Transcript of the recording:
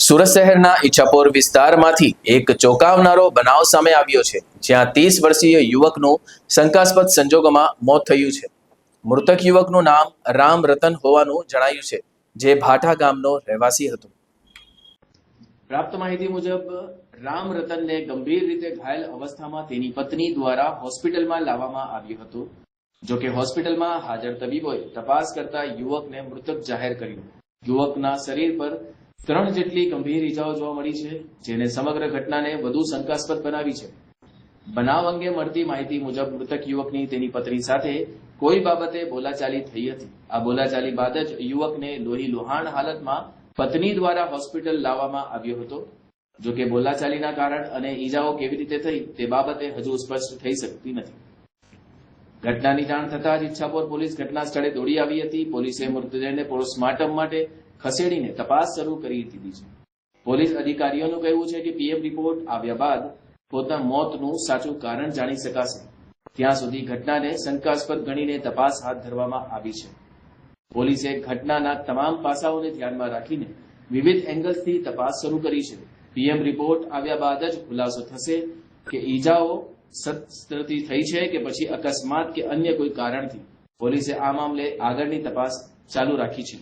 સુરત શહેરના ઈચ્છાપોર વિસ્તારમાંથી એક ચોંકાવનારો બનાવ સામે આવ્યો છે, જ્યાં 30 વર્ષીય યુવકનું શંકાસ્પદ સંજોગોમાં મોત થયું છે। મૃતક યુવકનું નામ રામ રતન હોવાનું જણાયું છે, જે ભાઠા ગામનો રહેવાસી હતો। પ્રાપ્ત માહિતી મુજબ રામ રતનને ગંભીર રીતે ઘાયલ અવસ્થામાં તેની પત્ની દ્વારા હોસ્પિટલમાં લાવવામાં આવ્યું હતું। જો કે હોસ્પિટલમાં હાજર તબીબોએ તપાસ કરતા યુવકને મૃતક જાહેર કર્યું। યુવકના શરીર પર 3 જેટલી ગંભીર ઇજાઓ જોવા મળી છે, જેને સમગ્ર ઘટનાને વધુ શંકાસ્પદ બનાવી છે। બનાવ અંગે મળતી માહિતી મુજબ મૃતક યુવકની તેની પત્ની સાથે કોઈ બાબતે બોલાચાલી થઈ હતી। આ બોલાચાલી બાદ જ યુવકને લોહી લુહાણ હાલતમાં પત્ની દ્વારા હોસ્પિટલ લાવવામાં આવ્યો હતો। જો કે બોલાચાલીના કારણ અને ઇજાઓ કેવી રીતે થઈ તે બાબતે હજુ સ્પષ્ટ થઈ શકતી નથી। ઘટનાની જાણ થતાં જ ઈચ્છાપોર પોલીસ ઘટના સ્થળે દોડી આવી હતી। પોલીસે મૃતદેહને પોસ્ટમોર્ટમ માટે ખસેડીને તપાસ શરૂ કરી દીધી છે। પોલીસ અધિકારીઓનું કહેવું છે કે પીએમ રિપોર્ટ આવ્યા બાદ પોતાના મોતનું સાચું કારણ જાણી શકાશે। ત્યાં સુધી ઘટનાને શંકાસ્પદ ગણીને તપાસ હાથ ધરવામાં આવી છે। પોલીસે ઘટનાના તમામ પાસાઓને ધ્યાનમાં રાખીને વિવિધ એંગલ્સથી તપાસ શરૂ કરી છે। પીએમ રિપોર્ટ આવ્યા બાદ જ ખુલાસો થશે કે ઈજાઓ શસ્ત્રથી થઈ છે કે પછી અકસ્માત કે અન્ય કોઈ કારણથી। પોલીસે આ મામલે આગળની તપાસ ચાલુ રાખી છે।